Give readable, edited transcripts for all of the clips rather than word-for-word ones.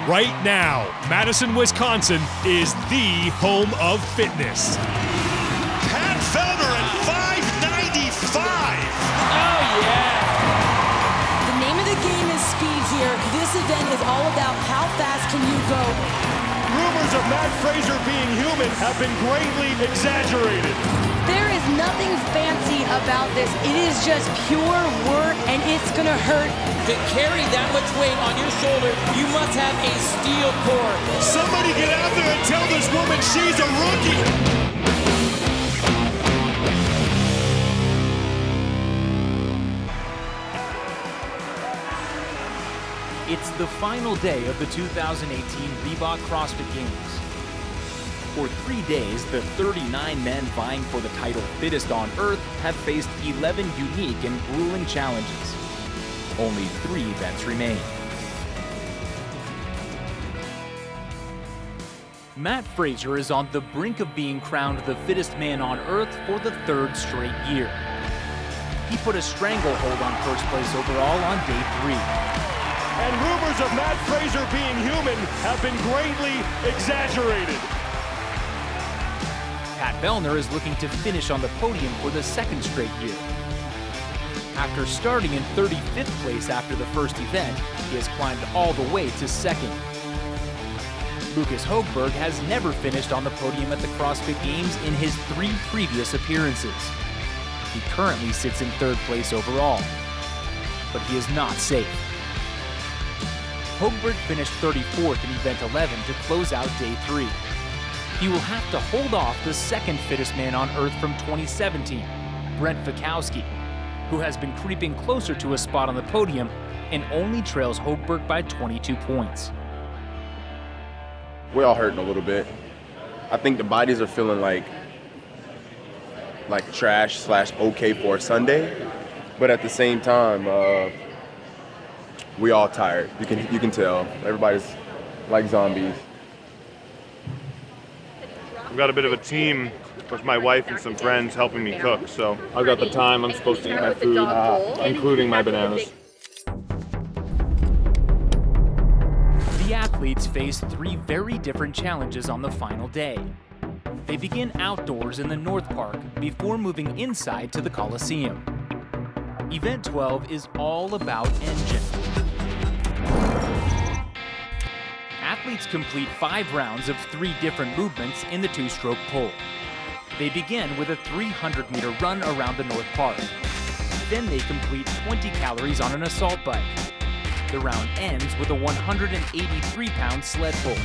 Right now, Madison, Wisconsin is the home of fitness. Pat Vellner at 595. Oh, yeah. The name of the game is speed here. This event is all about how fast can you go. Rumors of Matt Fraser being human have been greatly exaggerated. There is nothing fancy about this. It is just pure work, and it's gonna hurt. To carry that much weight on your shoulder, you must have a steel core. Somebody get out there and tell this woman she's a rookie. It's the final day of the 2018 Reebok CrossFit Games. For 3 days, the 39 men vying for the title Fittest on Earth have faced 11 unique and grueling challenges. Only 3 events remain. Matt Fraser is on the brink of being crowned the fittest man on Earth for the 3rd straight year. He put a stranglehold on first place overall on day 3. And rumors of Matt Fraser being human have been greatly exaggerated. Pat Vellner is looking to finish on the podium for the 2nd straight year. After starting in 35th place after the first event, he has climbed all the way to 2nd. Lukas Högberg has never finished on the podium at the CrossFit Games in his 3 previous appearances. He currently sits in 3rd place overall, but he is not safe. Homburg finished 34th in event 11 to close out day 3. He will have to hold off the 2nd fittest man on Earth from 2017, Brent who has been creeping closer to a spot on the podium and only trails Homburg by 22 points. We're all hurting a little bit. I think the bodies are feeling like trash / okay for a Sunday, but at the same time, we all tired. You can tell. Everybody's like zombies. I've got a bit of a team with my wife and some friends helping me cook, so I've got the time. I'm supposed to eat my food, including my bananas. The athletes face 3 very different challenges on the final day. They begin outdoors in the North Park before moving inside to the Coliseum. Event 12 is all about engine. Athletes complete 5 rounds of 3 different movements in the 2-stroke pull. They begin with a 300-meter run around the North Park. Then they complete 20 calories on an assault bike. The round ends with a 183-pound sled pull.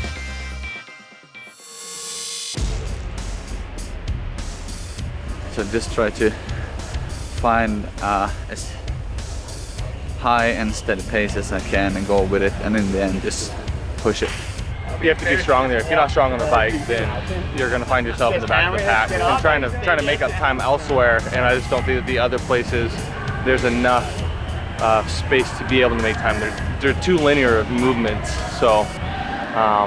So just try to find as high and steady pace as I can and go with it, and in the end just push it. You have to be strong there. If you're not strong on the bike, then you're going to find yourself in the back of the pack. I'm trying to make up time elsewhere, and I just don't think that the other places there's enough space to be able to make time. They're too linear of movements, so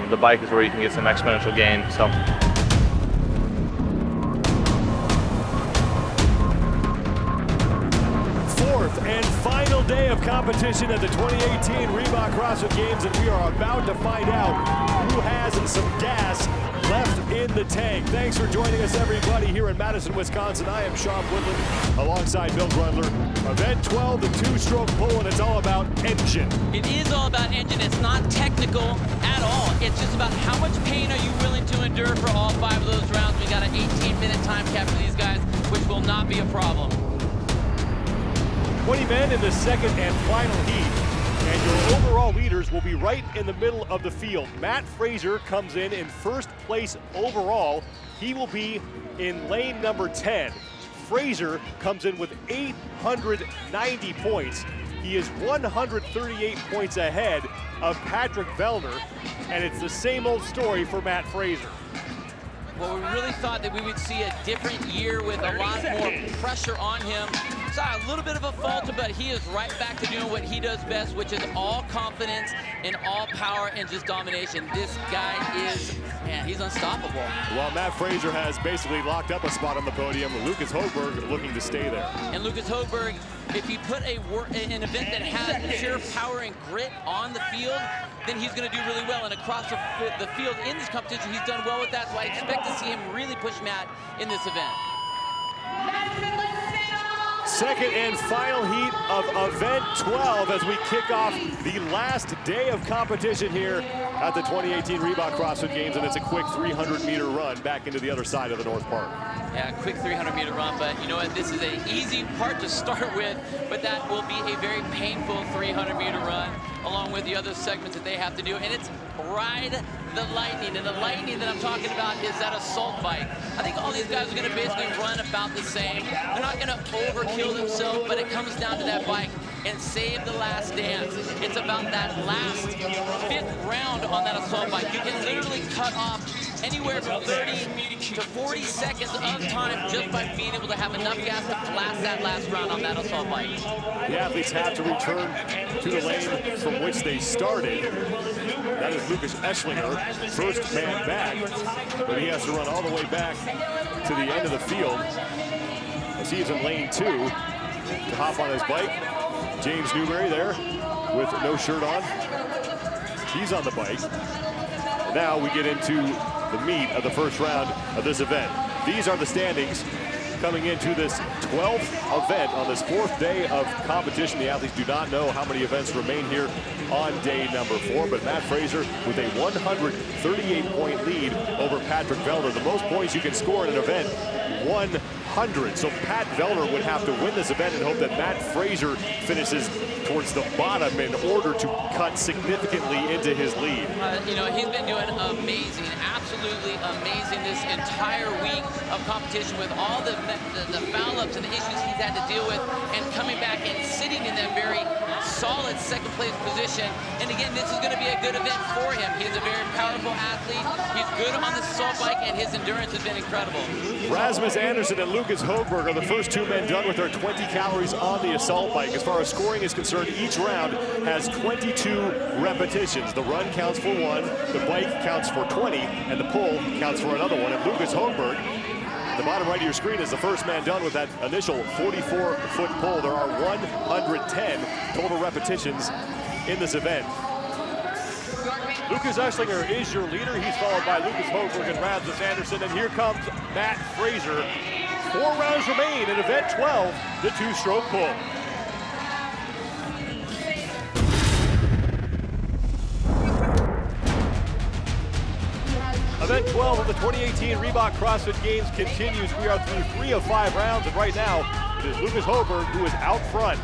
the bike is where you can get some exponential gain. So. And final day of competition at the 2018 Reebok CrossFit Games, and we are about to find out who has some gas left in the tank. Thanks for joining us, everybody, here in Madison, Wisconsin. I am Sean Woodland alongside Bill Grundler. Event 12, the 2-stroke pull, and it's all about engine. It is all about engine. It's not technical at all. It's just about how much pain are you willing to endure for all 5 of those rounds. We got an 18-minute time cap for these guys, which will not be a problem. 20 men in the 2nd and final heat, and your overall leaders will be right in the middle of the field. Matt Fraser comes in 1st place overall. He will be in lane number 10. Fraser comes in with 890 points. He is 138 points ahead of Patrick Vellner, and it's the same old story for Matt Fraser. Well, we really thought that we would see a different year with a lot more pressure on him. side, a little bit of a falter, but he is right back to doing what he does best, which is all confidence and all power and just domination. This guy is, man, he's unstoppable. While Matt Fraser has basically locked up a spot on the podium, Lukas Högberg looking to stay there. And Lukas Högberg, if you put an event that has pure power and grit on the field, then he's going to do really well. And across the field in this competition, he's done well with that. So I expect to see him really push Matt in this event. Second and final heat of event 12 as we kick off the last day of competition here at the 2018 Reebok CrossFit Games, and it's a quick 300-meter run back into the other side of the North Park. Yeah, quick 300-meter run, but you know what? This is an easy part to start with, but that will be a very painful 300-meter run along with the other segments that they have to do, and it's ride the lightning, and the lightning that I'm talking about is that assault bike. I think all these guys are going to basically run about the same. They're not going to overkill themselves, but it comes down to that bike and save the last dance. It's about that last 5th round on that assault bike. You can literally cut off anywhere from 30 to 40 seconds of time just by being able to have enough gas to blast that last round on that assault bike. The athletes have to return to the lane from which they started. That is Lukas Högberg, first man back, but he has to run all the way back to the end of the field as he is in lane 2 to hop on his bike. James Newberry there with no shirt on. He's on the bike. Now we get into the meat of the first round of this event. These are the standings coming into this 12th event on this 4th day of competition. The athletes do not know how many events remain here on day number 4, but Matt Fraser with a 138-point lead over Patrick Vellner. The most points you can score in an event, 100. So Pat Vellner would have to win this event and hope that Matt Fraser finishes towards the bottom in order to cut significantly into his lead. You know, he's been doing amazing, absolutely amazing this entire week of competition with all the foul-ups and the issues he's had to deal with, and coming back and sitting in that very solid second-place position. And again, this is going to be a good event for him. He's a very powerful athlete. He's good on the assault bike, and his endurance has been incredible. Rasmus Anderson and Lukas Högberg are the first 2 men done with their 20 calories on the assault bike. As far as scoring is concerned, each round has 22 repetitions. The run counts for 1, the bike counts for 20, and the pull counts for another one. And Lukas Högberg, the bottom right of your screen, is the first man done with that initial 44-foot pull. There are 110 total repetitions in this event. Lukas Högberg is your leader. He's followed by Lukas Högberg and Rasmus Anderson. And here comes Matt Fraser. 4 rounds remain in event 12, the 2-stroke pull. Event 12 of the 2018 Reebok CrossFit Games continues. We are through 3 of 5 rounds, and right now it is Lukas Högberg who is out front.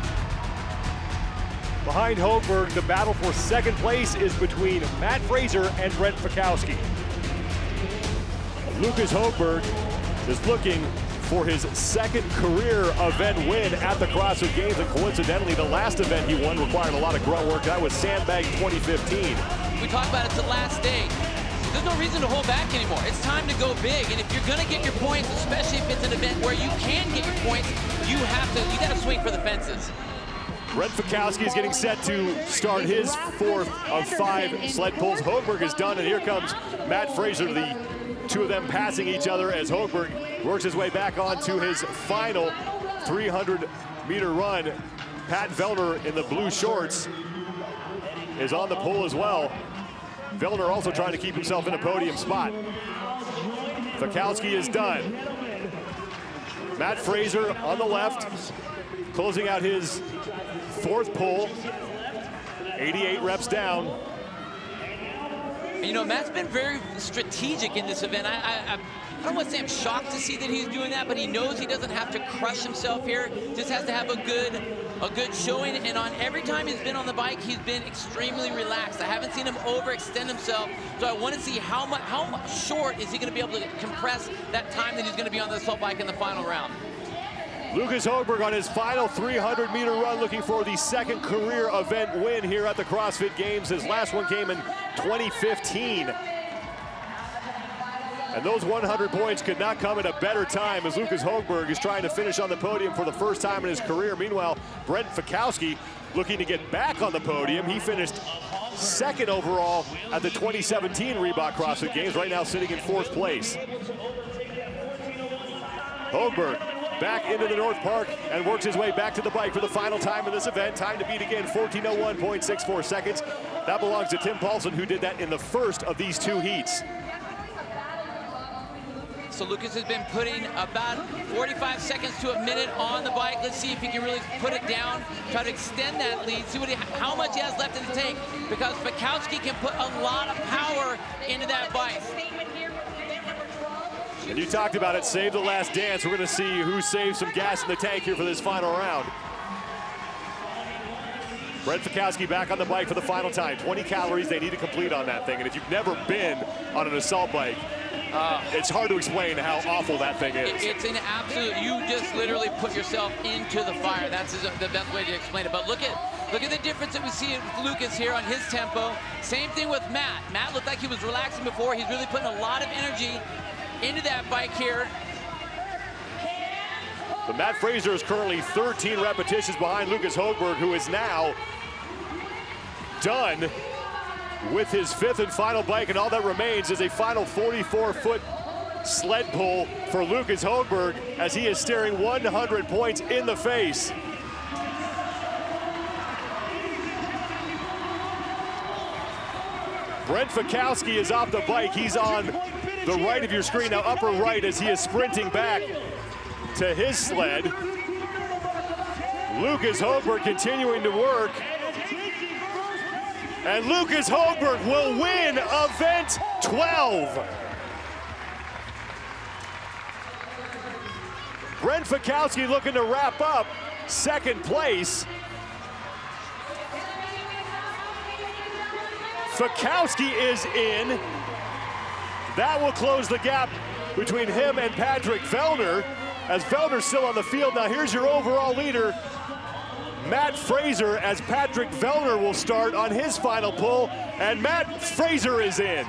Behind Homburg, the battle for second place is between Matt Fraser and Brent Fikowski. Lukas Högberg is looking for his second career event win at the CrossFit Games, and coincidentally, the last event he won required a lot of grunt work. That was Sandbag 2015. We talk about it's the last day. There's no reason to hold back anymore. It's time to go big, and if you're gonna get your points, especially if it's an event where you can get your points, you gotta swing for the fences. Brent Fikowski is getting set to start his 4th of 5 sled pulls. Högberg is done, and here comes Matt Fraser. The 2 of them passing each other as Högberg works his way back onto his final 300-meter run. Pat Vellner in the blue shorts is on the pull as well. Vellner also trying to keep himself in a podium spot. Fikowski is done. Matt Fraser on the left, closing out his 4th pull, 88 reps down. And, you know, Matt's been very strategic in this event. I don't want to say I'm shocked to see that he's doing that, but he knows he doesn't have to crush himself here. Just has to have a good showing. And on every time he's been on the bike, he's been extremely relaxed. I haven't seen him overextend himself, so I want to see how much short is he going to be able to compress that time that he's going to be on the assault bike in the final round. Lukas Högberg on his final 300-meter run, looking for the second career event win here at the CrossFit Games. His last one came in 2015. And those 100 points could not come at a better time as Lukas Högberg is trying to finish on the podium for the first time in his career. Meanwhile, Brent Fikowski looking to get back on the podium. He finished second overall at the 2017 Reebok CrossFit Games, right now sitting in 4th place. Homburg back into the North Park and works his way back to the bike for the final time in this event. Time to beat again, 14:01.64 seconds. That belongs to Tim Paulson, who did that in the first of these 2 heats. So Lukas has been putting about 45 seconds to a minute on the bike. Let's see if he can really put it down, try to extend that lead, see how much he has left in the tank, because Fikowski can put a lot of power into that bike. And you talked about it, save the last dance. We're gonna see who saves some gas in the tank here for this final round. Brent Fikowski back on the bike for the final time. 20 calories they need to complete on that thing. And if you've never been on an assault bike, it's hard to explain how awful that thing is. It's an absolute, you just literally put yourself into the fire. That's the best way to explain it. But look at the difference that we see with Lukas here on his tempo. Same thing with Matt. Matt looked like he was relaxing before. He's really putting a lot of energy into that bike here. But Matt Fraser is currently 13 repetitions behind Lukas Högberg, who is now done with his 5th and final bike, and all that remains is a final 44-foot sled pull for Lukas Högberg as he is staring 100 points in the face. Brent Fikowski is off the bike. He's on the right of your screen now, upper right, as he is sprinting back to his sled. Lukas Högberg continuing to work. And Lukas Högberg will win event 12. Brent Fikowski looking to wrap up 2nd place. Fikowski is in. That will close the gap between him and Patrick Vellner, as Vellner's still on the field. Now here's your overall leader, Matt Fraser, as Patrick Vellner will start on his final pull, and Matt Fraser is in.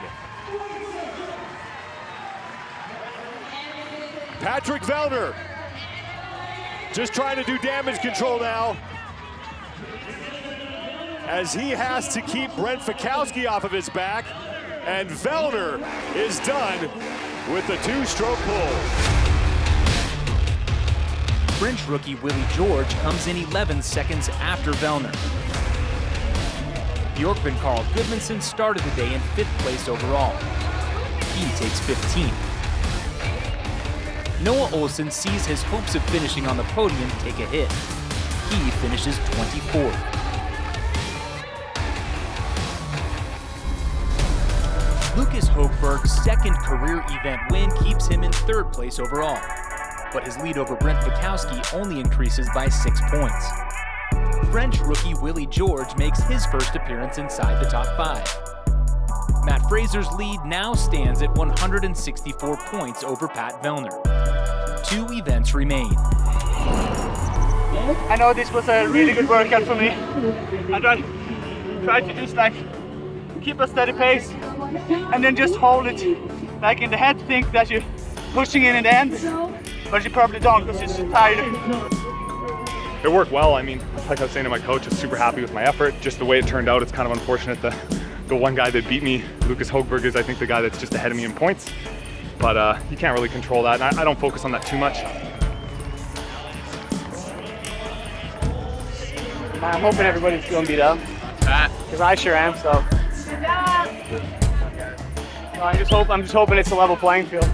Patrick Vellner just trying to do damage control now, as he has to keep Brent Fikowski off of his back, and Vellner is done with the 2-stroke pull. French rookie Willie George comes in 11 seconds after Vellner. Bjorkman Carl Goodmanson started the day in 5th place overall. He takes 15th. Noah Olsen sees his hopes of finishing on the podium take a hit. He finishes 24th. Lukas Högberg's 2nd career event win keeps him in 3rd place overall, but his lead over Brent Fikowski only increases by 6 points. French rookie Willie George makes his first appearance inside the top 5. Matt Fraser's lead now stands at 164 points over Pat Vellner. 2 events remain. I know this was a really good workout for me. I tried to just keep a steady pace and then just hold it. Like in the head, think that you're pushing in the end, but you probably don't because you're so tired. It worked well. I mean, like I was saying to my coach, I'm super happy with my effort. Just the way it turned out, it's kind of unfortunate that the one guy that beat me, Lukas Högberg, is I think the guy that's just ahead of me in points. But you can't really control that, and I don't focus on that too much. I'm hoping everybody's feeling beat up, because I sure am. So I'm just hoping it's a level playing field.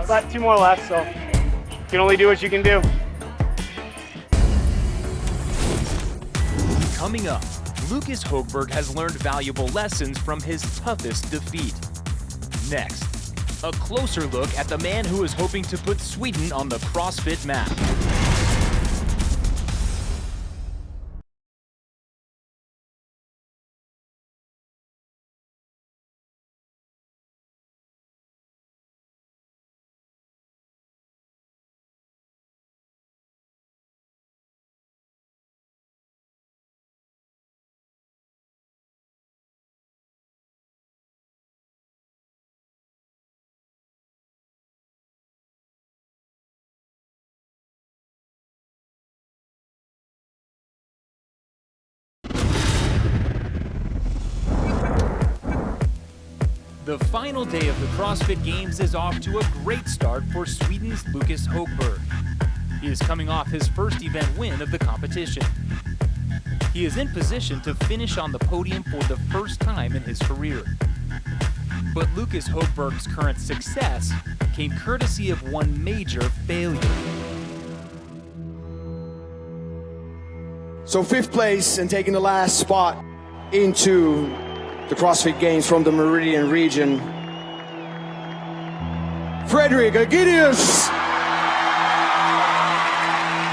But 2 more left, so you can only do what you can do. Coming up, Lukas Högberg has learned valuable lessons from his toughest defeat. Next, a closer look at the man who is hoping to put Sweden on the CrossFit map. The final day of the CrossFit Games is off to a great start for Sweden's Lukas Högberg. He is coming off his first event win of the competition. He is in position to finish on the podium for the first time in his career. But Lukas Högberg's current success came courtesy of one major failure. So 5th place and taking the last spot into the CrossFit Games from the Meridian region, Aeneas.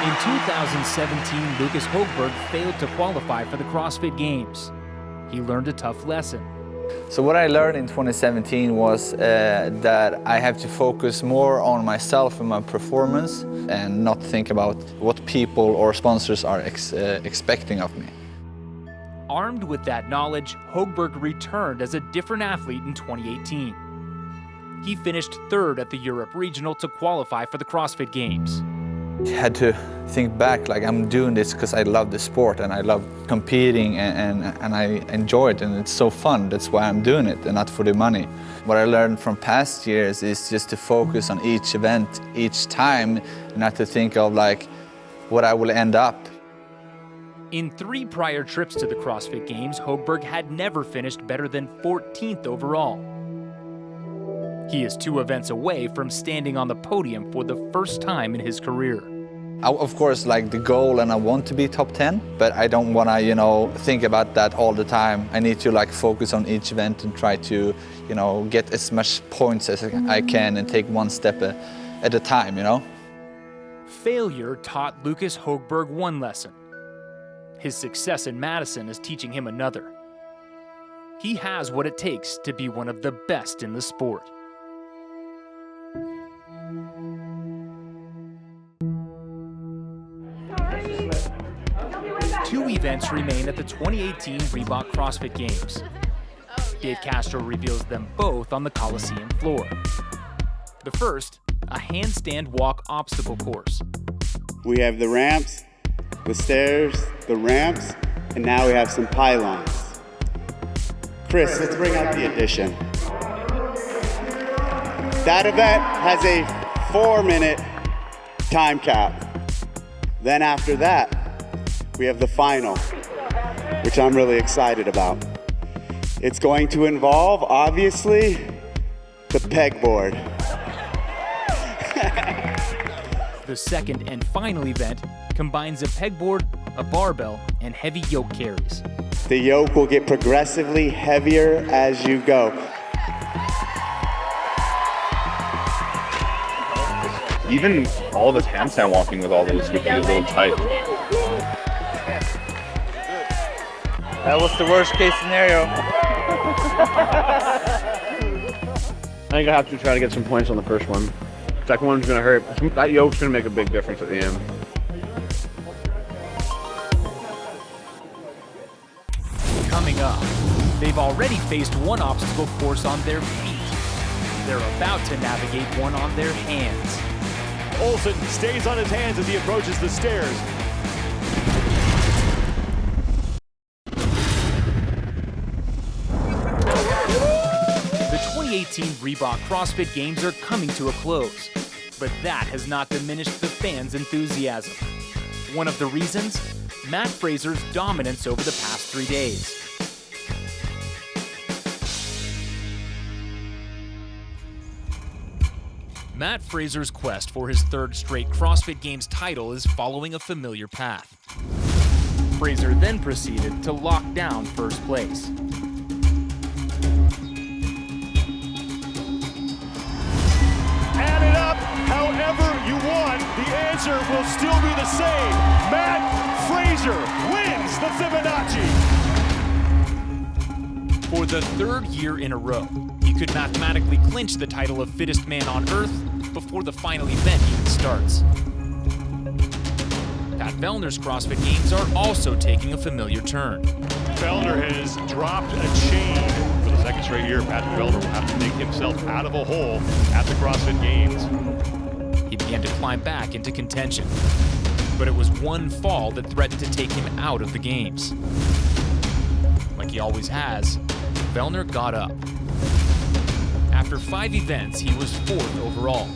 In 2017, Lukas Högberg failed to qualify for the CrossFit Games. He learned a tough lesson. So what I learned in 2017 was that I have to focus more on myself and my performance and not think about what people or sponsors are expecting of me. Armed with that knowledge, Högberg returned as a different athlete in 2018. He finished 3rd at the Europe Regional to qualify for the CrossFit Games. I had to think back, like I'm doing this because I love the sport and I love competing and I enjoy it and it's so fun. That's why I'm doing it and not for the money. What I learned from past years is just to focus on each event, each time, not to think of like what I will end up. In 3 prior trips to the CrossFit Games, Högberg had never finished better than 14th overall. He is 2 events away from standing on the podium for the first time in his career. Of course, like the goal, and I want to be top 10, but I don't want to, think about that all the time. I need to focus on each event and try to, get as much points as I can and take one step at a time, Failure taught Lukas Högberg one lesson. His success in Madison is teaching him another. He has what it takes to be one of the best in the sport. Two events remain at the 2018 Reebok CrossFit Games. Dave Castro reveals them both on the Coliseum floor. The first, a handstand walk obstacle course. We have the ramps, the stairs, the ramps, and now we have some pylons. Chris, let's bring out the addition. That event has a 4-minute time cap. Then after that, we have the final, which I'm really excited about. It's going to involve, obviously, the pegboard. The second and final event combines a pegboard, a barbell, and heavy yoke carries. The yoke will get progressively heavier as you go. Even all this handstand walking with all those would be a little tight. That was the worst case scenario. I think I have to try to get some points on the first one. Second one's gonna hurt. That yoke's gonna make a big difference at the end. Coming up, they've already faced one obstacle course on their feet. They're about to navigate one on their hands. Olsen stays on his hands as he approaches the stairs. The 2018 Reebok CrossFit Games are coming to a close, but that has not diminished the fans' enthusiasm. One of the reasons? Matt Fraser's dominance over the past 3 days. Matt Fraser's quest for his 3rd straight CrossFit Games title is following a familiar path. Fraser then proceeded to lock down 1st place. Add it up however you want, the answer will still be the same. Matt Fraser wins the Fibonacci. For the 3rd year in a row, he could mathematically clinch the title of Fittest Man on Earth before the final event even starts. Pat Vellner's CrossFit Games are also taking a familiar turn. Vellner has dropped a chain for the 2nd straight year. Pat Vellner will have to dig himself out of a hole at the CrossFit Games. He began to climb back into contention, but it was one fall that threatened to take him out of the games. Like he always has, Vellner got up. After 5 events, he was 4th overall.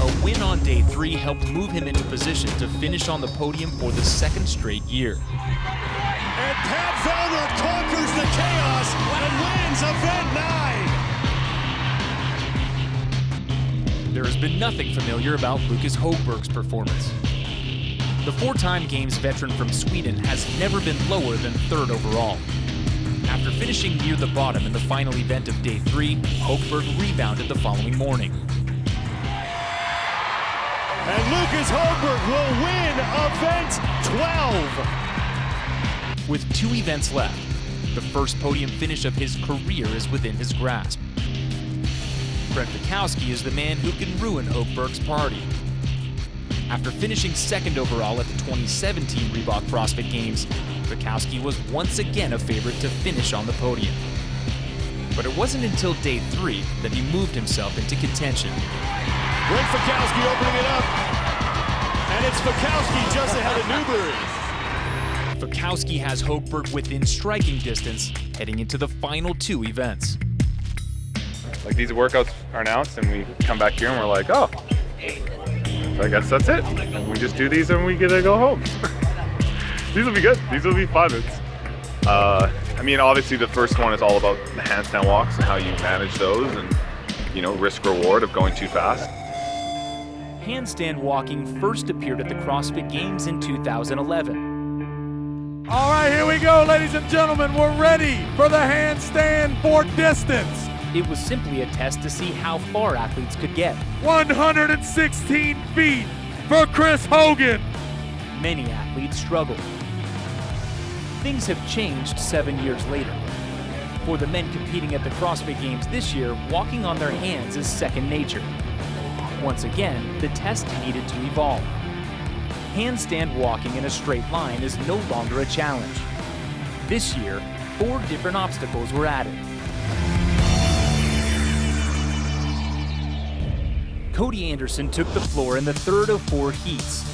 A win on day 3 helped move him into position to finish on the podium for the 2nd straight year. And Pat Vellner conquers the chaos and wins event 9. There has been nothing familiar about Lukas Högberg's performance. The 4-time Games veteran from Sweden has never been lower than 3rd overall. After finishing near the bottom in the final event of day 3, Högberg rebounded the following morning. And Lukas Högberg will win event 12. With 2 events left, the first podium finish of his career is within his grasp. Brent is the man who can ruin Högberg's party. After finishing 2nd overall at the 2017 Reebok CrossFit Games, Fikowski was once again a favorite to finish on the podium. But it wasn't until day 3 that he moved himself into contention. Brent Fikowski opening it up, and it's Fikowski just ahead of Newberry. Fikowski has Högberg within striking distance heading into the final 2 events. Like, these workouts are announced and we come back here and we're like, oh, so I guess that's it. We just do these and we get to go home. These will be good. These will be fun. I mean, obviously the first one is all about the handstand walks and how you manage those and, you know, risk reward of going too fast. Handstand walking first appeared at the CrossFit Games in 2011. All right, here we go, ladies and gentlemen. We're ready for the handstand for distance. It was simply a test to see how far athletes could get. 116 feet for Chris Hogan. Many athletes struggled. Things have changed 7 years later. For the men competing at the CrossFit Games this year, walking on their hands is second nature. Once again, the test needed to evolve. Handstand walking in a straight line is no longer a challenge. This year, 4 different obstacles were added. Cody Anderson took the floor in the 3rd of 4 heats.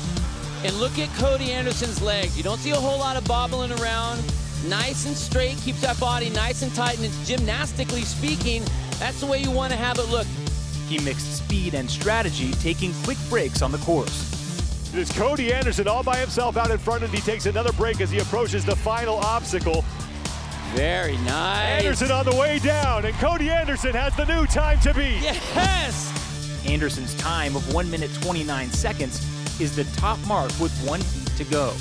And look at Cody Anderson's legs. You don't see a whole lot of bobbling around. Nice and straight, keeps that body nice and tight, and it's gymnastically speaking, that's the way you want to have it look. He mixed speed and strategy, taking quick breaks on the course. It is Cody Anderson all by himself out in front, and he takes another break as he approaches the final obstacle. Very nice. Anderson on the way down, and Cody Anderson has the new time to beat. Yes! Anderson's time of 1 minute 29 seconds is the top mark with 1 heat to go.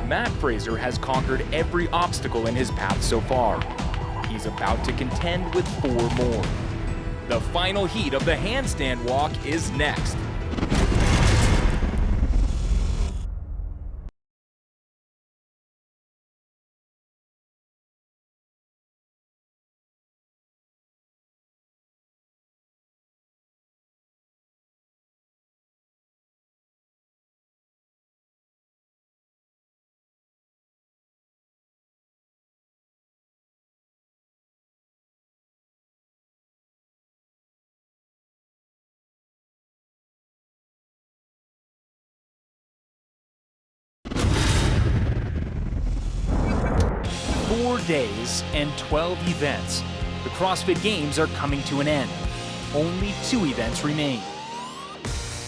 Matt Fraser has conquered every obstacle in his path so far. He's about to contend with 4 more. The final heat of the handstand walk is next. Four days and 12 events. The CrossFit Games are coming to an end. Only 2 events remain.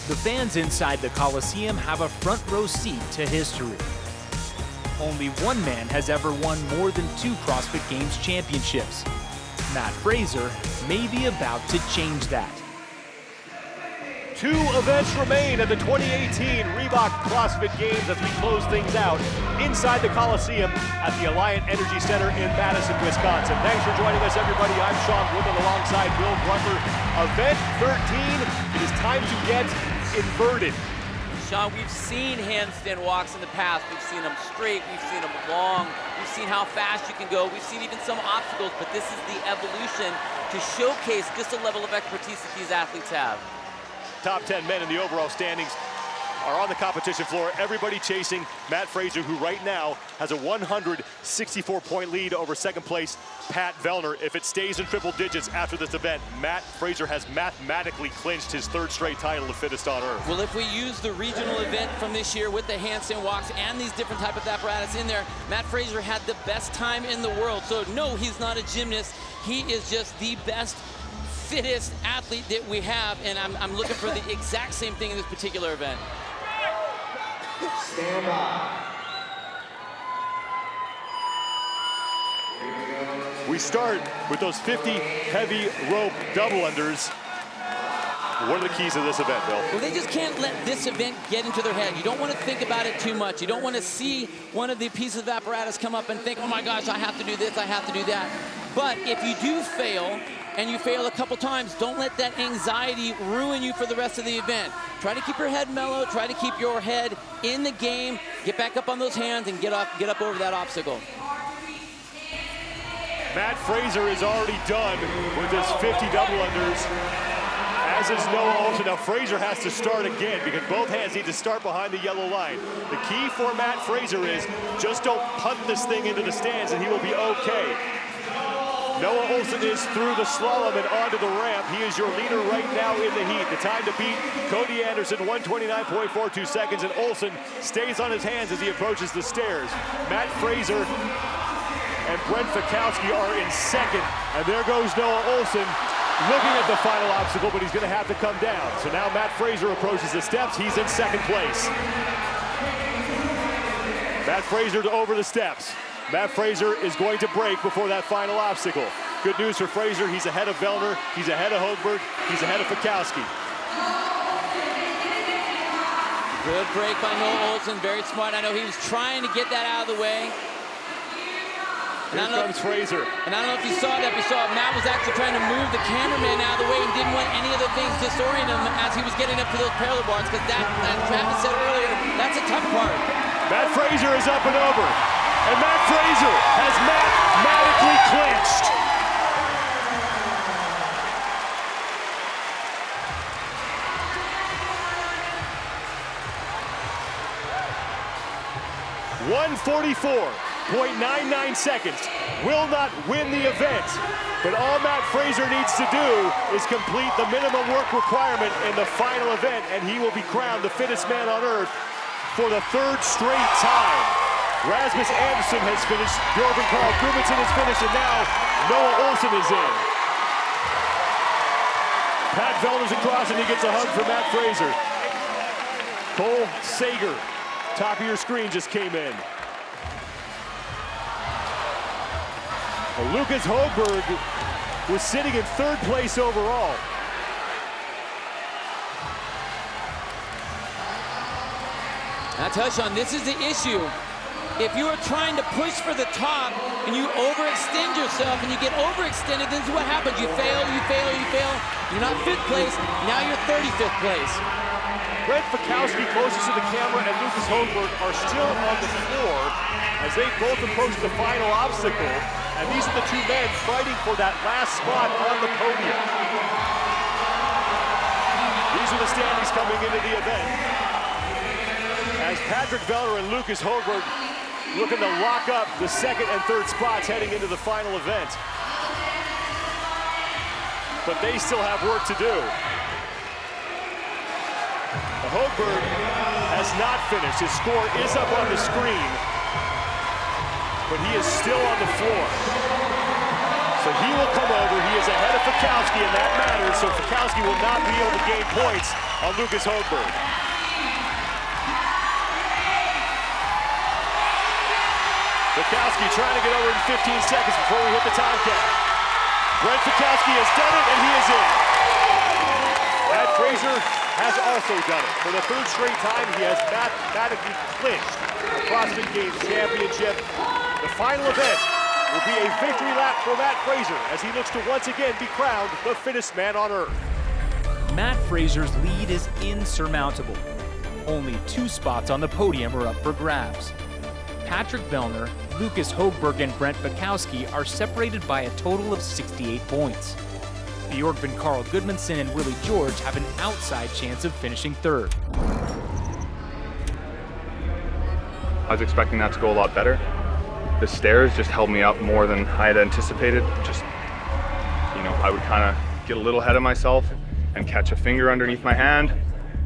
The fans inside the Coliseum have a front row seat to history. Only one man has ever won more than 2 CrossFit Games championships. Matt Fraser may be about to change that. 2 events remain at the 2018 Reebok CrossFit Games as we close things out inside the Coliseum at the Alliant Energy Center in Madison, Wisconsin. Thanks for joining us, everybody. I'm Sean Woodman alongside Will Brunker. Event 13, it is time to get inverted. Sean, we've seen handstand walks in the past. We've seen them straight, we've seen them long, we've seen how fast you can go, we've seen even some obstacles, but this is the evolution to showcase just the level of expertise that these athletes have. Top 10 men in the overall standings. are on the competition floor. Everybody chasing Matt Fraser, who right now has a 164-point lead over second place Pat Vellner. If it stays in triple digits after this event, Matt Fraser has mathematically clinched his third straight title of Fittest on Earth. Well, if we use the regional event from this year with the handstand walks and these different type of apparatus in there, Matt Fraser had the best time in the world. So no, he's not a gymnast. He is just the best, fittest athlete that we have, and I'm looking for the exact same thing in this particular event. Stand by. We start with those 50 heavy rope double unders. What are the keys of this event, Bill? Well, they just can't let this event get into their head. You don't want to think about it too much. You don't want to see one of the pieces of apparatus come up and think, oh my gosh, I have to do this, I have to do that. But if you do fail, and you fail a couple times, don't let that anxiety ruin you for the rest of the event. Try to keep your head mellow, try to keep your head in the game, get back up on those hands and get up over that obstacle. Matt Fraser is already done with his 50 double unders, as is Noah Olsen. Now Fraser has to start again because both hands need to start behind the yellow line. The key for Matt Fraser is just don't punt this thing into the stands and he will be okay. Noah Olsen is through the slalom and onto the ramp. He is your leader right now in the heat. The time to beat Cody Anderson, 1:29.42 seconds, and Olsen stays on his hands as he approaches the stairs. Matt Fraser and Brent Fikowski are in second, and there goes Noah Olsen looking at the final obstacle, but he's going to have to come down. So now Matt Fraser approaches the steps. He's in second place. Matt Fraser over the steps. Matt Fraser is going to break before that final obstacle. Good news for Fraser, he's ahead of Vellner, he's ahead of Homburg, he's ahead of Fikowski. Good break by Noah Olsen, very smart. I know he was trying to get that out of the way. Here comes Fraser. And I don't know if you saw that, but you saw Matt was actually trying to move the cameraman out of the way and didn't want any of the things disorient him as he was getting up to those parallel bars, because that, as Travis said earlier, that's a tough part. Matt Fraser is up and over. And Matt Fraser has mathematically clinched. .99 seconds will not win the event, but all Matt Fraser needs to do is complete the minimum work requirement in the final event, and he will be crowned the fittest man on earth for the third straight time. Rasmus Anderson has finished, Bjorn Carl Gudmundsson has finished, and now Noah Olsen is in. Pat Vellner's across, and he gets a hug from Matt Fraser. Cole Sager, top of your screen, just came in. Well, Lukas Högberg was sitting in third place overall. Now, Tushon, this is the issue. If you are trying to push for the top and you overextend yourself and you get overextended, this is what happens. You fail, you fail, you fail. You're not fifth place, now you're 35th place. Brent Fikowski closest to the camera and Lukas Högberg are still on the floor as they both approach the final obstacle. And these are the two men fighting for that last spot on the podium. These are the standings coming into the event. As Patrick Vellner and Lukas Högberg looking to lock up the second and third spots heading into the final event. But they still have work to do. Högberg has not finished. His score is up on the screen, but he is still on the floor. So he will come over. He is ahead of Fikowski, and that matters. So Fikowski will not be able to gain points on Lukas Högberg. Fikowski trying to get over in 15 seconds before we hit the time cap. Brent Fikowski has done it, and he is in. Matt Fraser has also done it. For the third straight time, he has mathematically clinched the CrossFit Games championship. The final event will be a victory lap for Matt Fraser as he looks to once again be crowned the fittest man on earth. Matt Fraser's lead is insurmountable. Only 2 spots on the podium are up for grabs. Patrick Vellner, Lukas Högberg, and Brent Fikowski are separated by a total of 68 points. Bjorn Carl Gudmundsson and Willie George have an outside chance of finishing third. I was expecting that to go a lot better. The stairs just held me up more than I had anticipated. Just, you know, I would kind of get a little ahead of myself and catch a finger underneath my hand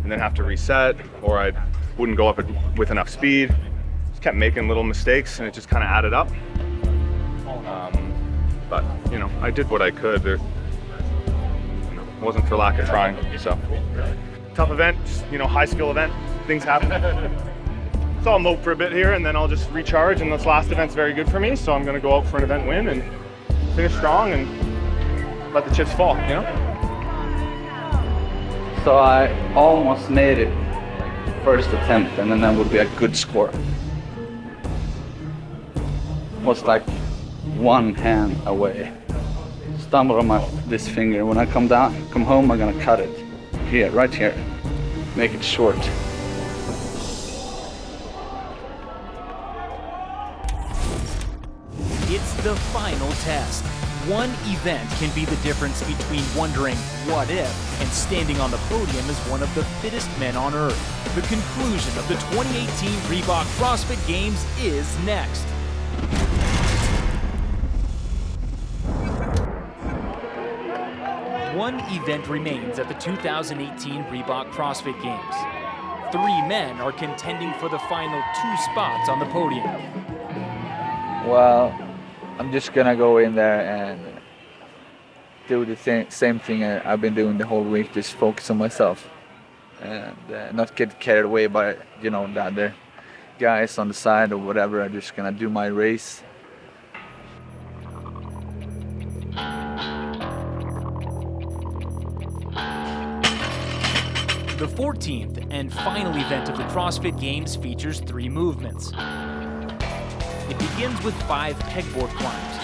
and then have to reset, or I wouldn't go up with enough speed. Just kept making little mistakes and it just kind of added up. But, you know, I did what I could. It wasn't for lack of trying, so. Tough event, just, you know, high skill event, things happen. So I'll mope for a bit here and then I'll just recharge, and this last event's very good for me, so I'm gonna go out for an event win and finish strong and let the chips fall, you know? So I almost made it, like, first attempt, and then that would be a good score. Was like one hand away. Stumbled on this finger. When I come home, I'm gonna cut it. Here, right here. Make it short. It's the final test. One event can be the difference between wondering what if and standing on the podium as one of the fittest men on earth. The conclusion of the 2018 Reebok CrossFit Games is next. One event remains at the 2018 Reebok CrossFit Games. 3 men are contending for the final 2 spots on the podium. Well, I'm just gonna go in there and do the same thing I've been doing the whole week, just focus on myself and not get carried away by, you know, the other guys on the side or whatever. I'm just gonna do my race. The 14th and final event of the CrossFit Games features 3 movements. It begins with 5 pegboard climbs.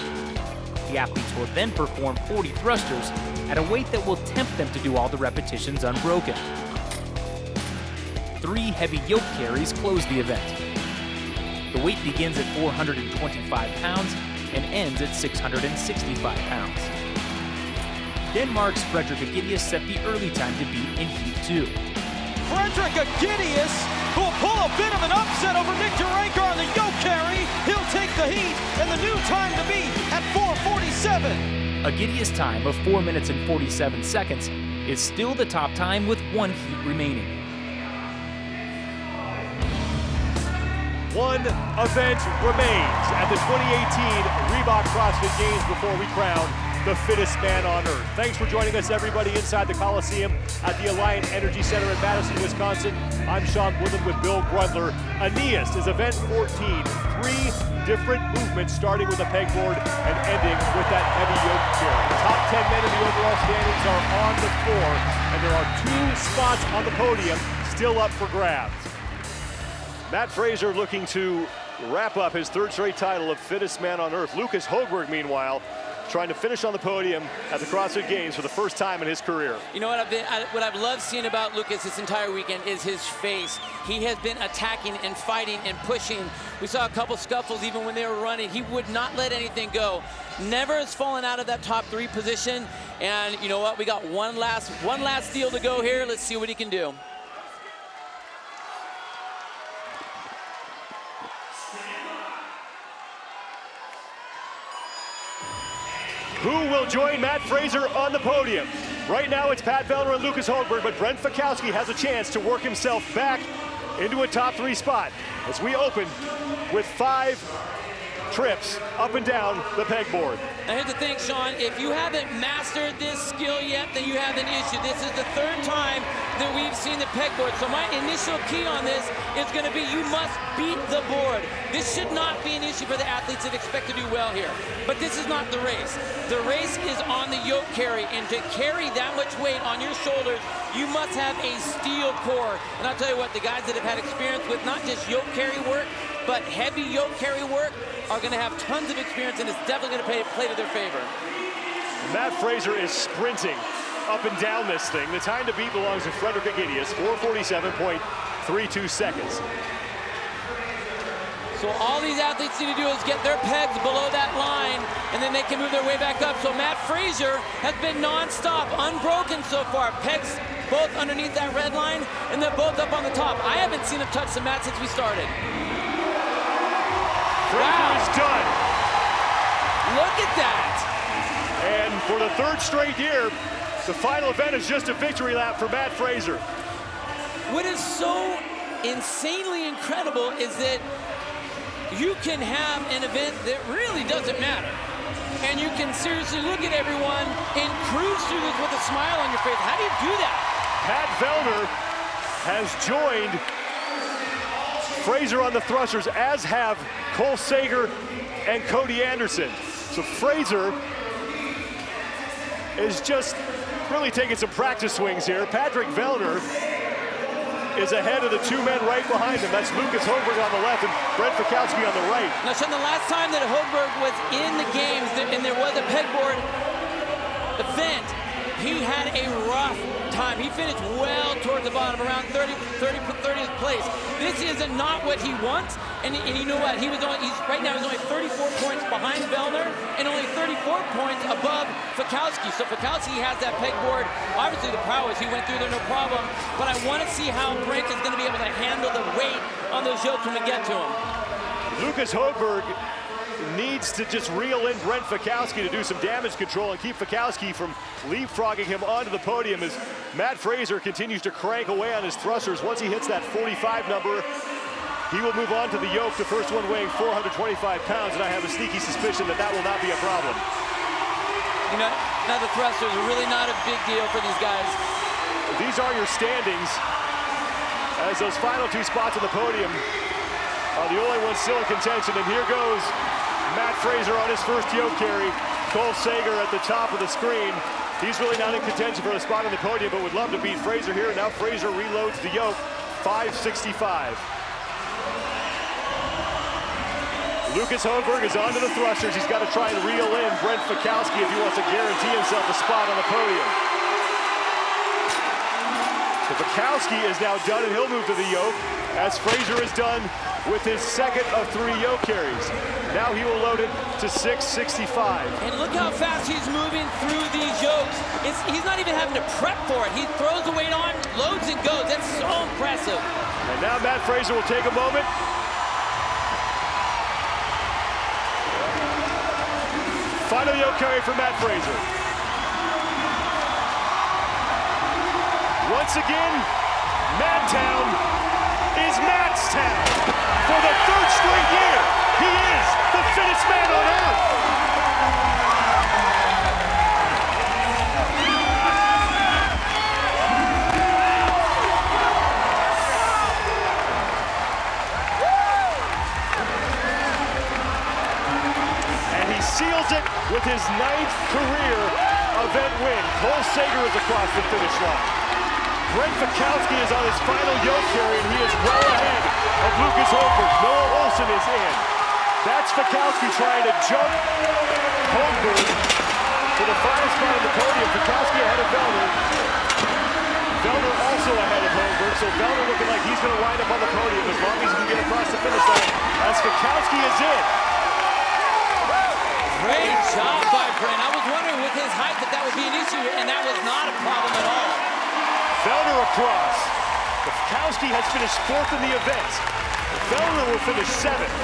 The athletes will then perform 40 thrusters at a weight that will tempt them to do all the repetitions unbroken. 3 heavy yoke carries close the event. The weight begins at 425 pounds and ends at 665 pounds. Denmark's Aeneas set the early time to beat in Heat 2. Aeneas will pull a bit of an upset over Nick Duranker on the yoke carry. He'll take the heat, and the new time to beat at 4:47. Aeneas' time of 4 minutes and 47 seconds is still the top time with 1 heat remaining. One event remains at the 2018 Reebok CrossFit Games before we crown the fittest man on earth. Thanks for joining us, everybody, inside the Coliseum at the Alliant Energy Center in Madison, Wisconsin. I'm Sean Woodland with Bill Grundler. Aeneas is event 14. 3 different movements, starting with a pegboard and ending with that heavy yoke carry. The top 10 men in the overall standings are on the floor, and there are 2 spots on the podium still up for grabs. Matt Fraser looking to wrap up his 3rd straight title of fittest man on earth. Lukas Högberg, meanwhile, trying to finish on the podium at the CrossFit Games for the first time in his career. You know what I've loved seeing about Lukas this entire weekend is his face. He has been attacking and fighting and pushing. We saw a couple scuffles even when they were running. He would not let anything go. Never has fallen out of that top 3 position. And you know what? We got one last deal to go here. Let's see what he can do. Who will join Matt Fraser on the podium? Right now it's Pat Vellner and Lukas Högberg, but Brent Fikowski has a chance to work himself back into a top 3 spot as we open with 5 trips up and down the pegboard. Now here's the thing, Sean, if you haven't mastered this skill yet, then you have an issue. This is the 3rd time that we've seen the pegboard. So my initial key on this is gonna be you must beat the board. This should not be an issue for the athletes that expect to do well here. But this is not the race. The race is on the yoke carry, and to carry that much weight on your shoulders, you must have a steel core. And I'll tell you what, the guys that have had experience with not just yoke carry work, but heavy yoke carry work are gonna have tons of experience, and it's definitely gonna play to their favor. Matt Fraser is sprinting up and down this thing. The time to beat belongs to Aeneas, 4:47.32 seconds. So all these athletes need to do is get their pegs below that line, and then they can move their way back up. So Matt Fraser has been non-stop, unbroken so far. Pegs both underneath that red line, and they're both up on the top. I haven't seen him touch the mat since we started. Fraser is done. Look at that. And for the third straight year, the final event is just a victory lap for Matt Fraser. What is so insanely incredible is that you can have an event that really doesn't matter. And you can seriously look at everyone and cruise through this with a smile on your face. How do you do that? Pat Vellner has joined Fraser on the thrusters, as have Cole Sager and Cody Anderson. So Fraser is just really taking some practice swings here. Patrick Vellner is ahead of the two men right behind him. That's Lukas Högberg on the left and Brent Fikowski on the right. Now, Sean, the last time that Homburg was in the games and there was a pegboard event, he had a rough time. He finished well towards the bottom, around 30th place. This is not what he wants, and you know what? Right now he's only 34 points behind Vellner and only 34 points above Fikowski. So Fikowski has that pegboard. Obviously the prowess, he went through there no problem, but I want to see how Brink is going to be able to handle the weight on those yokes when we get to him. Lukas Högberg needs to just reel in Brent Fikowski to do some damage control and keep Fikowski from leapfrogging him onto the podium as Matt Fraser continues to crank away on his thrusters. Once he hits that 45 number, he will move on to the yoke, the first one weighing 425 pounds, and I have a sneaky suspicion that that will not be a problem. You know, now the thrusters are really not a big deal for these guys. These are your standings, as those final two spots on the podium are the only ones still in contention, and here goes Matt Fraser on his first yoke carry. Cole Sager at the top of the screen. He's really not in contention for a spot on the podium, but would love to beat Fraser here. Now Fraser reloads the yoke, 565. Lukas Högberg is onto the thrusters. He's got to try and reel in Brent Fikowski if he wants to guarantee himself a spot on the podium. So Fikowski is now done, and he'll move to the yoke, as Fraser is done with his second of 3 yoke carries. Now he will load it to 665. And look how fast he's moving through these yokes. He's not even having to prep for it. He throws the weight on, loads and goes. That's so impressive. And now Matt Fraser will take a moment. Final yoke carry for Matt Fraser. Once again, Madtown is Matt's town. For the third straight year, he is the fittest man on earth. And he seals it with his 9th career event win. Cole Sager is across the finish line. Brent Fikowski is on his final yoke carry, and he is well ahead of Lukas Högberg. Noah Olsen is in. That's Fikowski trying to jump Homburg to the final spot on the podium. Fikowski ahead of Vellner. Vellner also ahead of Homburg, so Vellner looking like he's going to wind up on the podium as long as he can get across the finish line, as Fikowski is in. Great job by Brent. I was wondering with his height that would be an issue, and that was not a problem at all. Vellner across. Fikowski has finished 4th in the event. Vellner will finish 7th.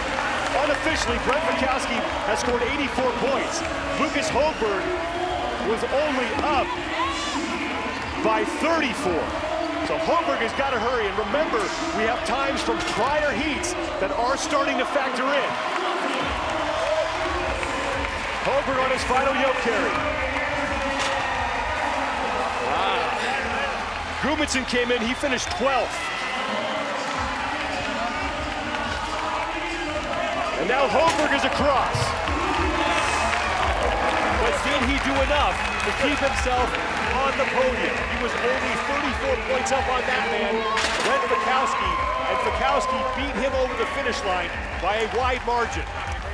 Unofficially, Brent Fikowski has scored 84 points. Lukas Högberg was only up by 34. So Homburg has got to hurry. And remember, we have times from prior heats that are starting to factor in. Homburg on his final yoke carry. Gudmundsson came in, he finished 12th. And now Homburg is across. But did he do enough to keep himself on the podium? He was only 34 points up on that man, Brent Fikowski, and Fikowski beat him over the finish line by a wide margin.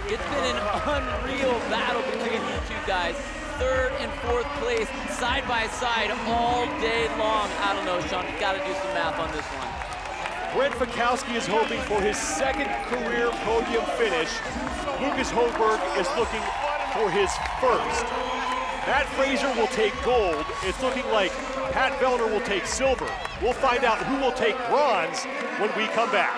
It's been an unreal battle between these two guys. 3rd and 4th place, side by side, all day long. I don't know, Sean, you got to do some math on this one. Brent Fikowski is hoping for his 2nd career podium finish. Lukas Högberg is looking for his 1st. Matt Fraser will take gold. It's looking like Pat Vellner will take silver. We'll find out who will take bronze when we come back.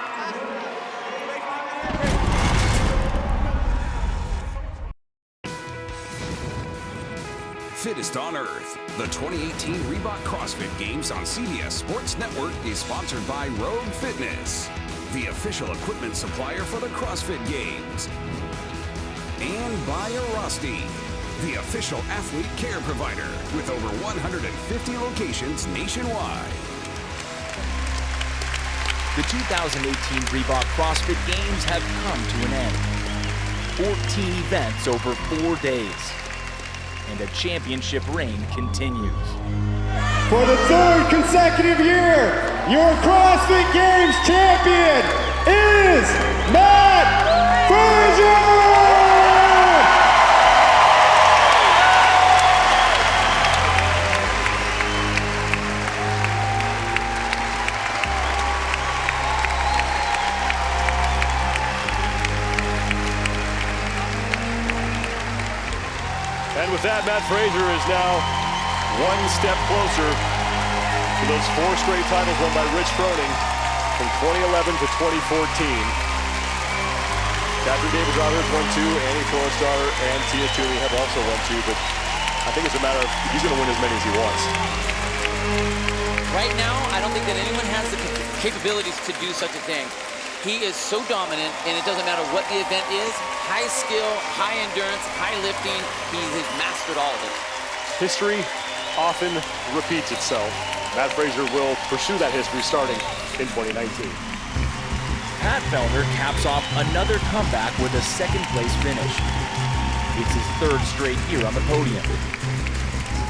Fittest on Earth. The 2018 Reebok CrossFit Games on CBS Sports Network is sponsored by Rogue Fitness, the official equipment supplier for the CrossFit Games, and by Rusty, the official athlete care provider with over 150 locations nationwide. The 2018 Reebok CrossFit Games have come to an end. 14 events over 4 days. And a championship reign continues. For the third consecutive year, your CrossFit Games champion is Matt Fraser! And with that, Matt Fraser is now one step closer to those 4 straight titles won by Rich Froning from 2011 to 2014. Catherine Davis-Roberts won 2, Annie Thorstadter and Tia Toomey have also won 2, but I think it's a matter of he's going to win as many as he wants. Right now, I don't think that anyone has the capabilities to do such a thing. He is so dominant, and it doesn't matter what the event is. High skill, high endurance, high lifting. He's mastered all of it. History often repeats itself. Matt Fraser will pursue that history starting in 2019. Pat Vellner caps off another comeback with a second-place finish. It's his 3rd straight year on the podium.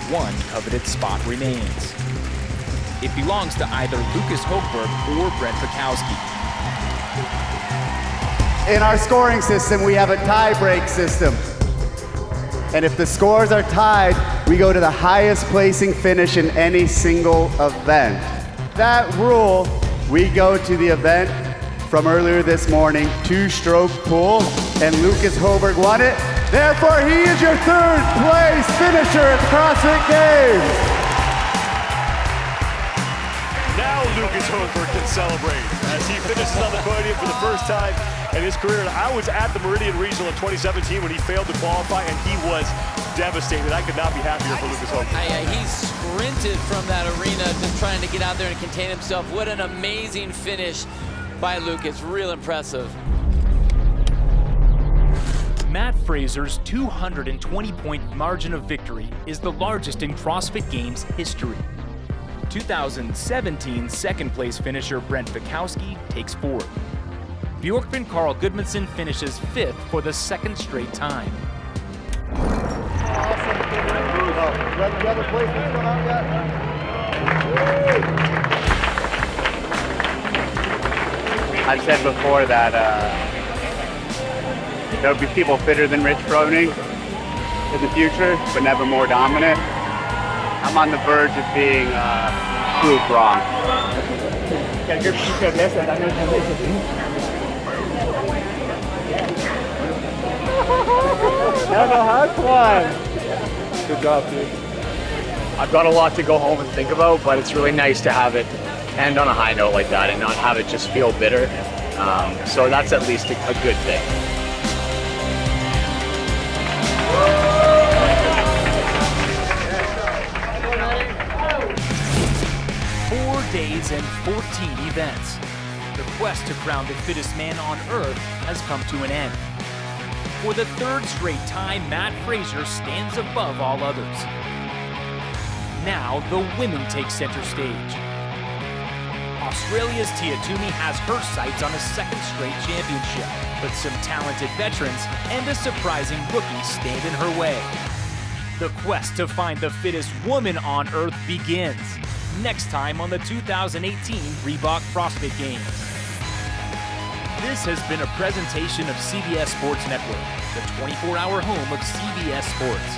One coveted spot remains. It belongs to either Lukas Högberg or Brent Fikowski. In our scoring system, we have a tie-break system. And if the scores are tied, we go to the highest placing finish in any single event. That rule, we go to the event from earlier this morning, 2-stroke pool, and Lukas Högberg won it. Therefore, he is your 3rd place finisher at the CrossFit Games. Now Lukas Högberg can celebrate as he finishes on the podium for the first time in his career. And I was at the Meridian Regional in 2017 when he failed to qualify, and he was devastated. I could not be happier for Lukas Högberg. He sprinted from that arena just trying to get out there and contain himself. What an amazing finish by Lukas. Real impressive. Matt Fraser's 220-point margin of victory is the largest in CrossFit Games history. 2017 second-place finisher Brent Fikowski takes 4th. Bjorkman Carl Gudmundsson finishes 5th for the 2nd straight time. The other placements going on yet? I've said before that there'll be people fitter than Rich Froning in the future, but never more dominant. I'm on the verge of being proved wrong. Have a hard one. Good job, dude. I've got a lot to go home and think about, but it's really nice to have it end on a high note like that and not have it just feel bitter. So that's at least a good thing. Days and 14 events. The quest to crown the fittest man on Earth has come to an end. For the 3rd straight time, Matt Fraser stands above all others. Now the women take center stage. Australia's Tia Toomey has her sights on a 2nd straight championship, but some talented veterans and a surprising rookie stand in her way. The quest to find the fittest woman on Earth begins. Next time on the 2018 Reebok CrossFit Games. This has been a presentation of CBS Sports Network, the 24-hour home of CBS Sports.